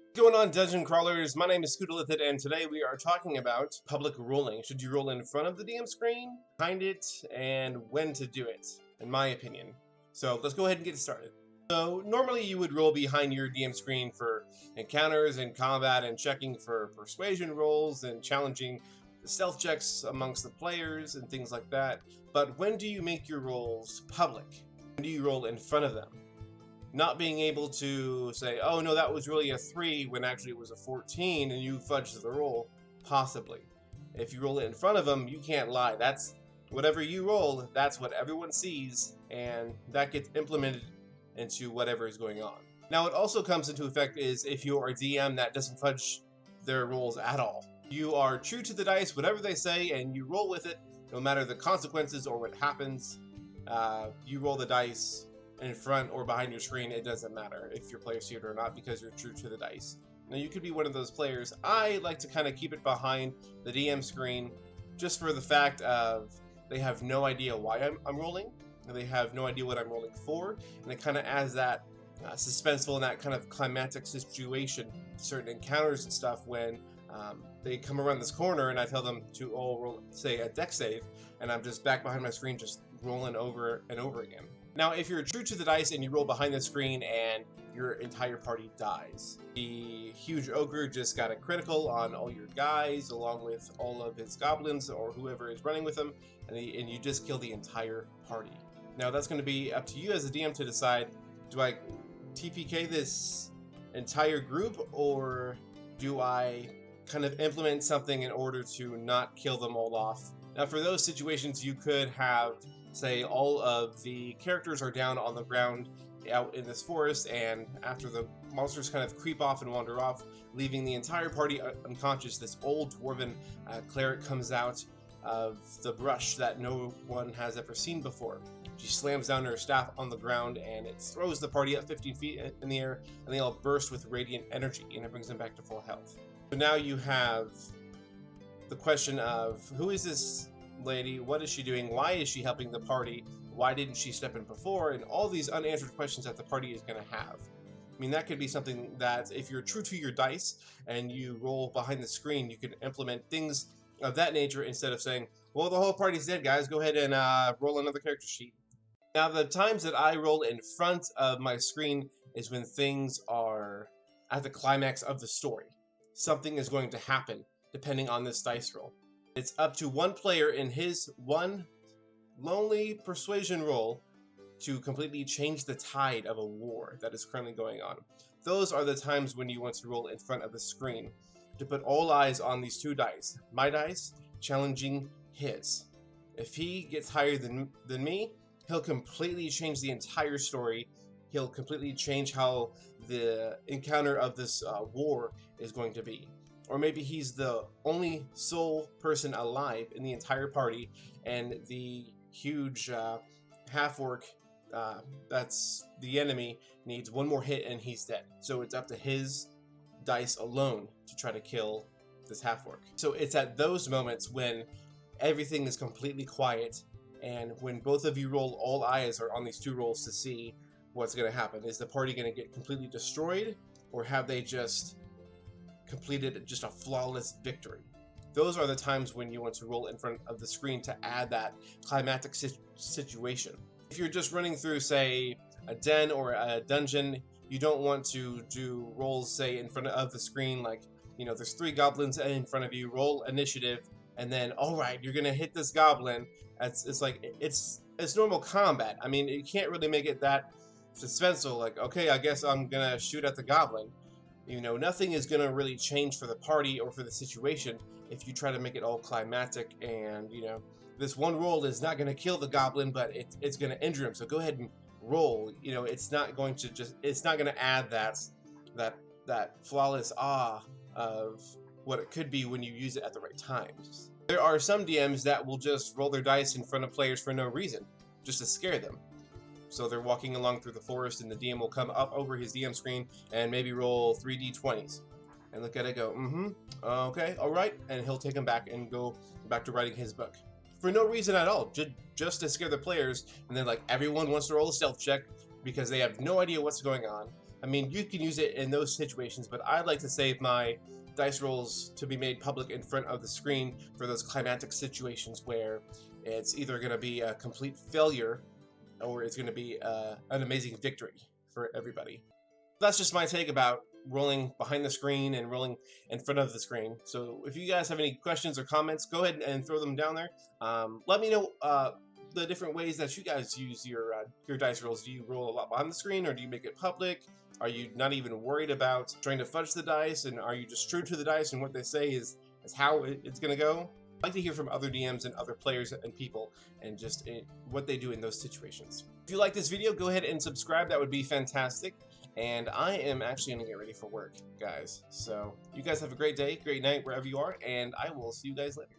What's going on, dungeon crawlers? My name is Skoot, Illithid, and today we are talking about public rolling. Should you roll in front of the DM screen, behind it, and when to do it, in my opinion. So let's go ahead and get started. So normally you would roll behind your DM screen for encounters and combat and checking for persuasion rolls and challenging the stealth checks amongst the players and things like that. But when do you make your rolls public? When do you roll in front of them? Not being able to say, oh no, that was really a 3 when actually it was a 14 and you fudged the roll, possibly. If you roll it in front of them, you can't lie. That's whatever you roll, that's what everyone sees, and that gets implemented into whatever is going on. Now, what also comes into effect is if you are a DM that doesn't fudge their rolls at all. You are true to the dice, whatever they say, and you roll with it, no matter the consequences or what happens. You roll the dice in front or behind your screen, it doesn't matter if your players see it or not because you're true to the dice. Now you could be one of those players. I like to kind of keep it behind the DM screen just for the fact of they have no idea why I'm rolling, and they have no idea what I'm rolling for, and it kind of adds that suspenseful and that kind of climactic situation to certain encounters and stuff when they come around this corner and I tell them to all roll, say, a dex save, and I'm just back behind my screen just rolling over and over again. Now, if you're true to the dice and you roll behind the screen and your entire party dies, the huge ogre just got a critical on all your guys along with all of his goblins or whoever is running with him, and you just kill the entire party. Now, that's going to be up to you as a DM to decide, do I TPK this entire group or do I kind of implement something in order to not kill them all off? Now, for those situations, you could have, say, all of the characters are down on the ground out in this forest, and after the monsters kind of creep off and wander off, leaving the entire party unconscious, this old dwarven cleric comes out of the brush that no one has ever seen before. She slams down her staff on the ground, and it throws the party up 15 feet in the air, and they all burst with radiant energy, and it brings them back to full health. So now you have the question of, who is this lady? What is she doing? Why is she helping the party? Why didn't she step in before? And all these unanswered questions that the party is going to have. I mean, that could be something that, if you're true to your dice and you roll behind the screen, you can implement things of that nature instead of saying, well, the whole party's dead, guys. Go ahead and roll another character sheet. Now, the times that I roll in front of my screen is when things are at the climax of the story. Something is going to happen depending on this dice roll. It's up to one player in his one lonely persuasion roll to completely change the tide of a war that is currently going on. Those are the times when you want to roll in front of the screen to put all eyes on these two dice. My dice challenging his. If he gets higher than me, he'll completely change the entire story. He'll completely change how the encounter of this war is going to be. Or maybe he's the only sole person alive in the entire party, and the huge half-orc that's the enemy needs one more hit and he's dead. So it's up to his dice alone to try to kill this half-orc. So it's at those moments when everything is completely quiet, and when both of you roll, all eyes are on these two rolls to see what's going to happen. Is the party going to get completely destroyed, or have they just completed just a flawless victory? Those are the times when you want to roll in front of the screen to add that climactic situation. If you're just running through, say, a den or a dungeon, you don't want to do rolls, say, in front of the screen, like, you know, there's 3 goblins in front of you, roll initiative, and then, all right, you're gonna hit this goblin. It's like, it's normal combat. I mean, you can't really make it that suspenseful, like, okay, I guess I'm gonna shoot at the goblin. You know, nothing is going to really change for the party or for the situation if you try to make it all climactic and, you know, this one roll is not going to kill the goblin, but it's going to injure him. So go ahead and roll. You know, it's not going to it's not going to add that flawless awe of what it could be when you use it at the right times. There are some DMs that will just roll their dice in front of players for no reason, just to scare them. So they're walking along through the forest, and the DM will come up over his DM screen and maybe roll 3d20s. And look at it, go, okay, all right, and he'll take them back and go back to writing his book. For no reason at all, just to scare the players, and then like everyone wants to roll a stealth check because they have no idea what's going on. I mean, you can use it in those situations, but I like to save my dice rolls to be made public in front of the screen for those climactic situations where it's either going to be a complete failure or it's going to be an amazing victory for everybody. That's just my take about rolling behind the screen and rolling in front of the screen. So if you guys have any questions or comments, go ahead and throw them down there. Let me know the different ways that you guys use your dice rolls. Do you roll a lot behind the screen, or do you make it public? Are you not even worried about trying to fudge the dice, and are you just true to the dice and what they say is how it's going to go? I'd like to hear from other DMs and other players and people and just what they do in those situations. If you like this video, go ahead and subscribe. That would be fantastic. And I am actually going to get ready for work, guys. So you guys have a great day, great night, wherever you are, and I will see you guys later.